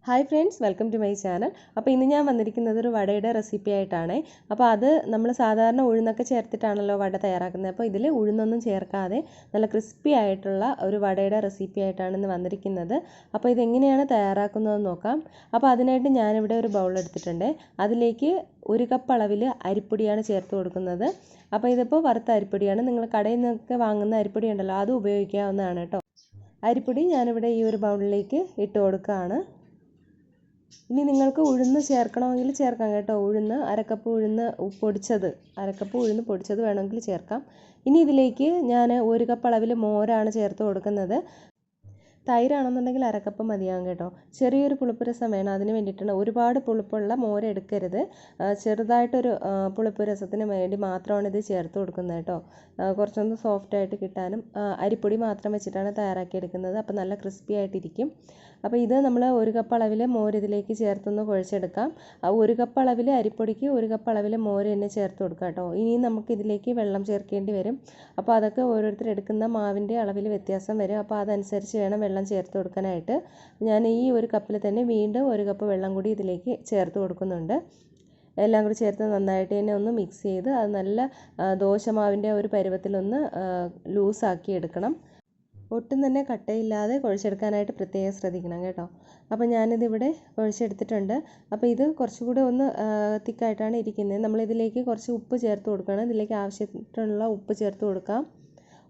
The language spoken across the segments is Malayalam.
Hi friends, welcome to my channel. അപ്പോൾ ഇന്ന് ഞാൻ വന്നിരിക്കുന്നത് ഒരു വടയുടെ റെസിപ്പി ആയിട്ടാണ്. അപ്പോൾ അത് നമ്മൾ സാധാരണ ഉഴുന്നൊക്കെ ചേർത്തിട്ടാണല്ലോ വട തയ്യാറാക്കുന്നത്. അപ്പോൾ ഇതിൽ ഉഴുന്നൊന്നും ചേർക്കാതെ നല്ല ക്രിസ്പി ആയിട്ടുള്ള ഒരു വടയുടെ റെസിപ്പി ആയിട്ടാണ് ഇന്ന് വന്നിരിക്കുന്നത്. അപ്പോൾ ഇതെങ്ങനെയാണ് തയ്യാറാക്കുന്നതെന്ന് നോക്കാം. അപ്പോൾ അതിനായിട്ട് ഞാനിവിടെ ഒരു ബൗൾ എടുത്തിട്ടുണ്ട്. അതിലേക്ക് 1 കപ്പ് അളവിൽ അരിപ്പൊടിയാണ് ചേർത്ത് കൊടുക്കുന്നത്. അപ്പോൾ ഇതിപ്പോൾ വറുത്ത അരിപ്പൊടിയാണ്. നിങ്ങൾ കടയിൽ നിന്നൊക്കെ വാങ്ങുന്ന അരിപ്പൊടി ഉണ്ടല്ലോ, അത് ഉപയോഗിക്കാവുന്നതാണ് കേട്ടോ. അരിപ്പൊടി ഞാനിവിടെ ഈ ഒരു ബൗളിലേക്ക് ഇട്ട് കൊടുക്കുകയാണ്. ഇനി നിങ്ങൾക്ക് ഉഴുന്ന് ചേർക്കണമെങ്കിൽ ചേർക്കാം കേട്ടോ. ഉഴുന്ന് അരക്കപ്പ് ഉഴുന്ന് പൊടിച്ചത് വേണമെങ്കിൽ ചേർക്കാം. ഇനി ഇതിലേക്ക് ഞാൻ 1 കപ്പ് അളവിൽ മോരാണ് ചേർത്ത് കൊടുക്കുന്നത്. തൈരാണെന്നുണ്ടെങ്കിൽ അരക്കപ്പ് മതിയാകും കേട്ടോ. ചെറിയൊരു പുളിപ്പ് രസം വേണം, അതിന് വേണ്ടിയിട്ടാണ്. ഒരുപാട് പുളിപ്പുള്ള മോര് എടുക്കരുത്. ചെറുതായിട്ടൊരു പുളിപ്പ് രസത്തിന് വേണ്ടി മാത്രമാണ് ഇത് ചേർത്ത് കൊടുക്കുന്നത് കേട്ടോ. കുറച്ചൊന്ന് സോഫ്റ്റായിട്ട് കിട്ടാനും അരിപ്പൊടി മാത്രം വെച്ചിട്ടാണ് തയ്യാറാക്കിയെടുക്കുന്നത്. അപ്പോൾ നല്ല ക്രിസ്പി ആയിട്ടിരിക്കും. അപ്പോൾ ഇത് നമ്മൾ 1 കപ്പ് അളവിൽ മോര് ഇതിലേക്ക് ചേർത്തൊന്ന് കുഴച്ചെടുക്കാം. 1 കപ്പ് അളവിൽ അരിപ്പൊടിക്ക് 1 കപ്പ് അളവിൽ മോര് തന്നെ ചേർത്ത് കൊടുക്കാം കേട്ടോ. ഇനിയും നമുക്ക് ഇതിലേക്ക് വെള്ളം ചേർക്കേണ്ടി വരും. അപ്പോൾ അതൊക്കെ ഓരോരുത്തർ എടുക്കുന്ന മാവിൻ്റെ അളവിൽ വ്യത്യാസം വരും. അപ്പോൾ അതനുസരിച്ച് വേണം വെള്ളം ചേർത്ത് കൊടുക്കാനായിട്ട്. ഞാൻ ഈ 1 കപ്പിൽ തന്നെ വീണ്ടും 1 കപ്പ് വെള്ളം കൂടി ഇതിലേക്ക് ചേർത്ത് കൊടുക്കുന്നുണ്ട്. എല്ലാം കൂടി ചേർത്ത് നന്നായിട്ട് തന്നെ ഒന്ന് മിക്സ് ചെയ്ത് അത് നല്ല ദോശമാവിൻ്റെ ഒരു പരുവത്തിലൊന്ന് ലൂസാക്കി എടുക്കണം. ഒട്ടും തന്നെ കട്ടയില്ലാതെ കുഴച്ചെടുക്കാനായിട്ട് പ്രത്യേകം ശ്രദ്ധിക്കണം കേട്ടോ. അപ്പോൾ ഞാനിതിവിടെ കുഴച്ചെടുത്തിട്ടുണ്ട്. അപ്പോൾ ഇത് കുറച്ചുകൂടെ ഒന്ന് തിക്കായിട്ടാണ് ഇരിക്കുന്നത്. നമ്മളിതിലേക്ക് കുറച്ച് ഉപ്പ് ചേർത്ത് കൊടുക്കണം. ഇതിലേക്ക് ആവശ്യത്തിനുള്ള ഉപ്പ് ചേർത്ത് കൊടുക്കാം.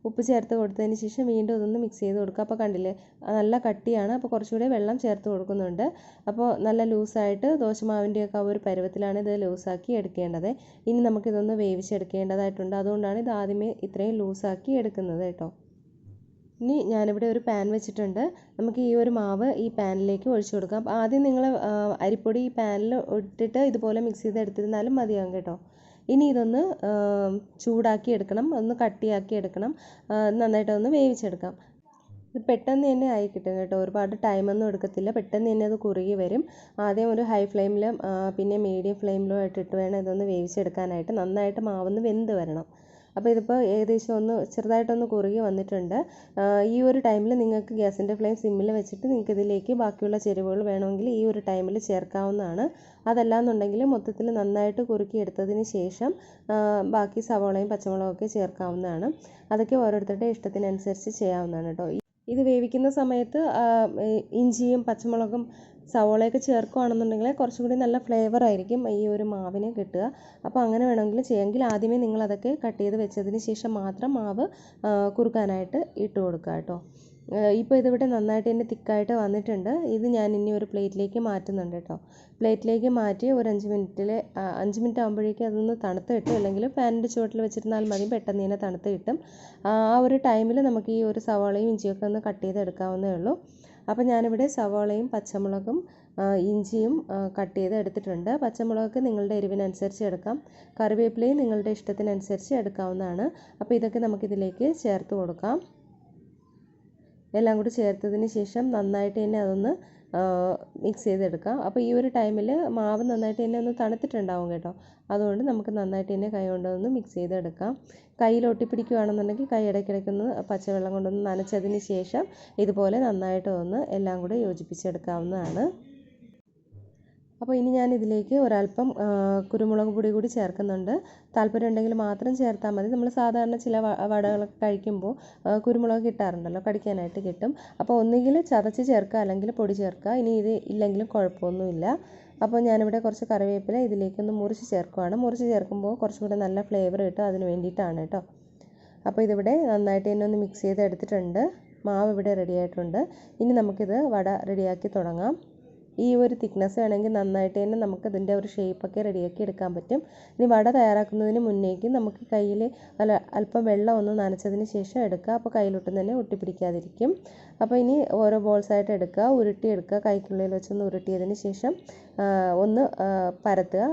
ഉപ്പ് ചേർത്ത് കൊടുത്തതിന് ശേഷം വീണ്ടും ഇതൊന്ന് മിക്സ് ചെയ്ത് കൊടുക്കുക. അപ്പോൾ കണ്ടില്ലേ, നല്ല കട്ടിയാണ്. അപ്പോൾ കുറച്ചുകൂടെ വെള്ളം ചേർത്ത് കൊടുക്കുന്നുണ്ട്. അപ്പോൾ നല്ല ലൂസായിട്ട് ദോശമാവിൻ്റെയൊക്കെ ഒരു പരുവത്തിലാണ് ഇത് ലൂസാക്കി എടുക്കേണ്ടത്. ഇനി നമുക്കിതൊന്ന് വേവിച്ചെടുക്കേണ്ടതായിട്ടുണ്ട്. അതുകൊണ്ടാണ് ഇത് ആദ്യമേ ഇത്രയും ലൂസാക്കി എടുക്കുന്നത് കേട്ടോ. ഇനി ഞാനിവിടെ ഒരു പാൻ വെച്ചിട്ടുണ്ട്. നമുക്ക് ഈ ഒരു മാവ് ഈ പാനിലേക്ക് ഒഴിച്ചു കൊടുക്കാം. ആദ്യം നിങ്ങൾ അരിപ്പൊടി ഈ പാനിൽ ഇട്ടിട്ട് ഇതുപോലെ മിക്സ് ചെയ്ത് എടുത്തിരുന്നാലും മതിയാകും കേട്ടോ. ഇനി ഇതൊന്ന് ചൂടാക്കി എടുക്കണം, ഒന്ന് കട്ടിയാക്കി എടുക്കണം, നന്നായിട്ടൊന്ന് വേവിച്ചെടുക്കാം. ഇത് പെട്ടെന്ന് തന്നെ ആയി കിട്ടും കേട്ടോ. ഒരുപാട് ടൈമൊന്നും എടുക്കത്തില്ല, പെട്ടെന്ന് തന്നെ അത് കുറുകി വരും. ആദ്യം ഒരു ഹൈ ഫ്ലെയിമിലും പിന്നെ മീഡിയം ഫ്ലെയിമിലും ഇട്ടിട്ട് വേണം ഇതൊന്ന് വേവിച്ചെടുക്കാനായിട്ട്. നന്നായിട്ട് മാവൊന്ന് വെന്ത് വരണം. അപ്പോൾ ഇതിപ്പോൾ ഏകദേശം ഒന്ന് ചെറുതായിട്ടൊന്ന് കുറുകി വന്നിട്ടുണ്ട്. ഈ ഒരു ടൈമിൽ നിങ്ങൾക്ക് ഗ്യാസിൻ്റെ ഫ്ലെയിം സിമ്മിൽ വെച്ചിട്ട് നിങ്ങൾക്ക് ഇതിലേക്ക് ബാക്കിയുള്ള ചേരുവകൾ വേണമെങ്കിൽ ഈ ഒരു ടൈമിൽ ചേർക്കാവുന്നതാണ്. അതല്ലാന്നുണ്ടെങ്കിൽ മൊത്തത്തിൽ നന്നായിട്ട് കുറുക്കി എടുത്തതിന് ശേഷം ബാക്കി സവോളയും പച്ചമുളകും ഒക്കെ ചേർക്കാവുന്നതാണ്. അതൊക്കെ ഓരോരുത്തരുടെ ഇഷ്ടത്തിനനുസരിച്ച് ചെയ്യാവുന്നതാണ് കേട്ടോ. ഇത് വേവിക്കുന്ന സമയത്ത് ഇഞ്ചിയും പച്ചമുളകും സവോളയൊക്കെ ചേർക്കുകയാണെന്നുണ്ടെങ്കിൽ കുറച്ചും കൂടി നല്ല ഫ്ലേവർ ആയിരിക്കും ഈ ഒരു മാവിന് കിട്ടുക. അപ്പോൾ അങ്ങനെ വേണമെങ്കിൽ ചെയ്യാമെങ്കിൽ ആദ്യമേ നിങ്ങൾ അതൊക്കെ കട്ട് ചെയ്ത് വെച്ചതിന് ശേഷം മാത്രം മാവ് കുറുക്കാനായിട്ട് ഇട്ട് കൊടുക്കുക കേട്ടോ. ഇപ്പോൾ ഇതിവിടെ നന്നായിട്ട് തന്നെ തിക്കായിട്ട് വന്നിട്ടുണ്ട്. ഇത് ഞാൻ ഇനി ഒരു പ്ലേറ്റിലേക്ക് മാറ്റുന്നുണ്ട് കേട്ടോ. പ്ലേറ്റിലേക്ക് മാറ്റി ഒരു 5 മിനിറ്റ് ആകുമ്പോഴേക്കും അതൊന്ന് തണുത്ത് കിട്ടും. അല്ലെങ്കിൽ ഫാനിൻ്റെ ചുവട്ടിൽ വെച്ചിരുന്നാൽ മതി, പെട്ടെന്ന് തന്നെ തണുത്ത് കിട്ടും. ആ ഒരു ടൈമിൽ നമുക്ക് ഈ ഒരു സവാളയും ഇഞ്ചിയൊക്കെ ഒന്ന് കട്ട് ചെയ്ത് എടുക്കാവുന്നേ ഉള്ളൂ. അപ്പോൾ ഞാനിവിടെ സവാളയും പച്ചമുളകും ഇഞ്ചിയും കട്ട് ചെയ്ത് എടുത്തിട്ടുണ്ട്. പച്ചമുളകൊക്കെ നിങ്ങളുടെ എരിവിനനുസരിച്ച് എടുക്കാം. കറിവേപ്പിലയും നിങ്ങളുടെ ഇഷ്ടത്തിനനുസരിച്ച് എടുക്കാവുന്നതാണ്. അപ്പോൾ ഇതൊക്കെ നമുക്കിതിലേക്ക് ചേർത്ത് കൊടുക്കാം. എല്ലാം കൂടി ചേർത്തതിന് ശേഷം നന്നായിട്ട് തന്നെ അതൊന്ന് മിക്സ് ചെയ്തെടുക്കാം. അപ്പോൾ ഈ ഒരു ടൈമിൽ മാവ് നന്നായിട്ട് തന്നെ ഒന്ന് തണുത്തിട്ടുണ്ടാവും കേട്ടോ. അതുകൊണ്ട് നമുക്ക് നന്നായിട്ട് തന്നെ കൈ കൊണ്ടൊന്ന് മിക്സ് ചെയ്തെടുക്കാം. കയ്യിൽ ഒട്ടിപ്പിടിക്കുകയാണെന്നുണ്ടെങ്കിൽ കൈ ഇടയ്ക്കിടയ്ക്കൊന്ന് പച്ചവെള്ളം കൊണ്ടൊന്ന് നനച്ചതിന് ശേഷം ഇതുപോലെ നന്നായിട്ട് ഒന്ന് എല്ലാം കൂടെ യോജിപ്പിച്ചെടുക്കാവുന്നതാണ്. അപ്പോൾ ഇനി ഞാൻ ഇതിലേക്ക് ഒരല്പം കുരുമുളക് പൊടി കൂടി ചേർക്കുന്നുണ്ട്. താല്പര്യം ഉണ്ടെങ്കിൽ മാത്രം ചേർത്താൽ മതി. നമ്മൾ സാധാരണ ചില വടകളൊക്കെ കഴിക്കുമ്പോൾ കുരുമുളക് കിട്ടാറുണ്ടല്ലോ, കടിക്കാനായിട്ട് കിട്ടും. അപ്പോൾ ഒന്നുകിൽ ചതച്ച് ചേർക്കുക, അല്ലെങ്കിൽ പൊടി ചേർക്കുക. ഇനി ഇത് ഇല്ലെങ്കിലും കുഴപ്പമൊന്നുമില്ല. അപ്പോൾ ഞാനിവിടെ കുറച്ച് കറിവേപ്പില ഇതിലേക്കൊന്ന് മുറിച്ച് ചേർക്കുകയാണ്. മുറിച്ച് ചേർക്കുമ്പോൾ കുറച്ചും കൂടെ നല്ല ഫ്ലേവർ കിട്ടും, അതിന് വേണ്ടിയിട്ടാണ് കേട്ടോ. അപ്പോൾ ഇതിവിടെ നന്നായിട്ട് തന്നെ ഒന്ന് മിക്സ് ചെയ്ത് എടുത്തിട്ടുണ്ട്. മാവ് ഇവിടെ റെഡി ആയിട്ടുണ്ട്. ഇനി നമുക്കിത് വട റെഡിയാക്കി തുടങ്ങാം. ഈ ഒരു തിക്നെസ് വേണമെങ്കിൽ നന്നായിട്ട് തന്നെ നമുക്ക് ഇതിൻ്റെ ഒരു ഷേപ്പൊക്കെ റെഡിയാക്കി എടുക്കാൻ പറ്റും. ഇനി വട തയ്യാറാക്കുന്നതിന് മുന്നേക്ക് നമുക്ക് കയ്യിൽ അല്പം വെള്ളം ഒന്ന് നനച്ചതിന് ശേഷം എടുക്കുക. അപ്പോൾ കയ്യിലൊട്ടും തന്നെ ഒട്ടിപ്പിടിക്കാതിരിക്കും. അപ്പോൾ ഇനി ഓരോ ബോൾസായിട്ട് എടുക്കുക, ഉരുട്ടിയെടുക്കുക. കൈക്കുള്ളിൽ വെച്ചൊന്ന് ഉരുട്ടിയതിന് ശേഷം ഒന്ന് പരത്തുക.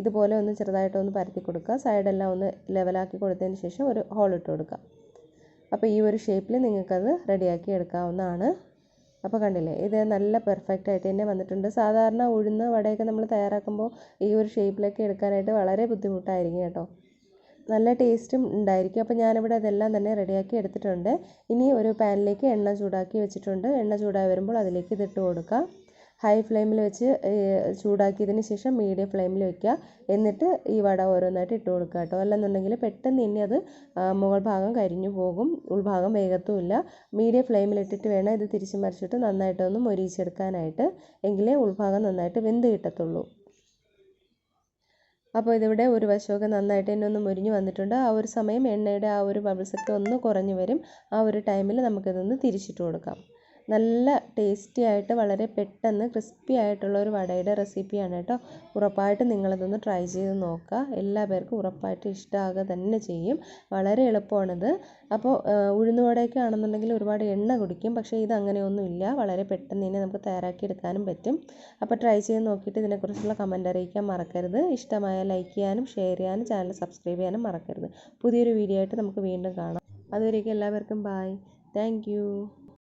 ഇതുപോലെ ഒന്ന് ചെറുതായിട്ടൊന്ന് പരത്തി കൊടുക്കുക. സൈഡെല്ലാം ഒന്ന് ലെവലാക്കി കൊടുത്തതിന് ശേഷം ഒരു ഹോൾ ഇട്ട് കൊടുക്കുക. അപ്പോൾ ഈ ഒരു ഷേപ്പിൽ നിങ്ങൾക്കത് റെഡിയാക്കി എടുക്കാവുന്നതാണ്. അപ്പോൾ കണ്ടില്ലേ, ഇത് നല്ല പെർഫെക്റ്റ് ആയിട്ട് തന്നെ വന്നിട്ടുണ്ട്. സാധാരണ ഉഴുന്ന് വടയൊക്കെ നമ്മൾ തയ്യാറാക്കുമ്പോൾ ഈ ഒരു ഷേപ്പിലൊക്കെ എടുക്കാനായിട്ട് വളരെ ബുദ്ധിമുട്ടായിരിക്കും കേട്ടോ. നല്ല ടേസ്റ്റും ഉണ്ടായിരിക്കും. അപ്പോൾ ഞാനിവിടെ അതെല്ലാം തന്നെ റെഡിയാക്കി എടുത്തിട്ടുണ്ട്. ഇനി ഒരു പാനിലേക്ക് എണ്ണ ചൂടാക്കി വെച്ചിട്ടുണ്ട്. എണ്ണ ചൂടായി വരുമ്പോൾ അതിലേക്ക് ഇതിട്ട് കൊടുക്കാം. ഹൈ ഫ്ലെയിമിൽ വെച്ച് ചൂടാക്കിയതിന് ശേഷം മീഡിയം ഫ്ലെയിമിൽ വെക്കുക. എന്നിട്ട് ഈ വട ഓരോന്നായിട്ട് ഇട്ട് കൊടുക്കുക കേട്ടോ. അല്ലെന്നുണ്ടെങ്കിൽ പെട്ടെന്ന് തന്നെ അത് മുകൾ ഭാഗം കരിഞ്ഞു പോകും, ഉൾഭാഗം വേഗത്തുമില്ല. മീഡിയം ഫ്ലെയിമിലിട്ടിട്ട് വേണം ഇത് തിരിച്ച് മറിച്ചിട്ട് നന്നായിട്ടൊന്ന് മൊരിയിച്ചെടുക്കാനായിട്ട്. എങ്കിലേ ഉൾഭാഗം നന്നായിട്ട് വെന്ത് കിട്ടത്തുള്ളൂ. അപ്പോൾ ഇതിവിടെ ഒരു വശമൊക്കെ നന്നായിട്ട് തന്നെ ഒന്ന് മുരിഞ്ഞ് വന്നിട്ടുണ്ട്. ആ ഒരു സമയം എണ്ണയുടെ ആ ഒരു ബബിൾസൊക്കെ ഒന്ന് കുറഞ്ഞു വരും. ആ ഒരു ടൈമിൽ നമുക്കിതൊന്ന് തിരിച്ചിട്ട് കൊടുക്കാം. നല്ല ടേസ്റ്റി ആയിട്ട് വളരെ പെട്ടെന്ന് ക്രിസ്പി ആയിട്ടുള്ള ഒരു വടയുടെ റെസിപ്പിയാണ് കേട്ടോ. ഉറപ്പായിട്ടും നിങ്ങളിതൊന്ന് ട്രൈ ചെയ്ത് നോക്കുക. എല്ലാ പേർക്കും ഉറപ്പായിട്ടും ഇഷ്ടമാകുക തന്നെ ചെയ്യും. വളരെ എളുപ്പമാണിത്. അപ്പോൾ ഉഴുന്ന് വടയൊക്കെ ആണെന്നുണ്ടെങ്കിൽ ഒരുപാട് എണ്ണ കുടിക്കും. പക്ഷേ ഇത് അങ്ങനെയൊന്നുമില്ല, വളരെ പെട്ടെന്ന് തന്നെ നമുക്ക് തയ്യാറാക്കി എടുക്കാനും പറ്റും. അപ്പോൾ ട്രൈ ചെയ്ത് നോക്കിയിട്ട് ഇതിനെക്കുറിച്ചുള്ള കമൻറ്റ് അറിയിക്കാൻ മറക്കരുത്. ഇഷ്ടമായ ലൈക്ക് ചെയ്യാനും ഷെയർ ചെയ്യാനും ചാനൽ സബ്സ്ക്രൈബ് ചെയ്യാനും മറക്കരുത്. പുതിയൊരു വീഡിയോ ആയിട്ട് നമുക്ക് വീണ്ടും കാണാം. അതുവരേക്കും എല്ലാവർക്കും ബായ്. Thank you.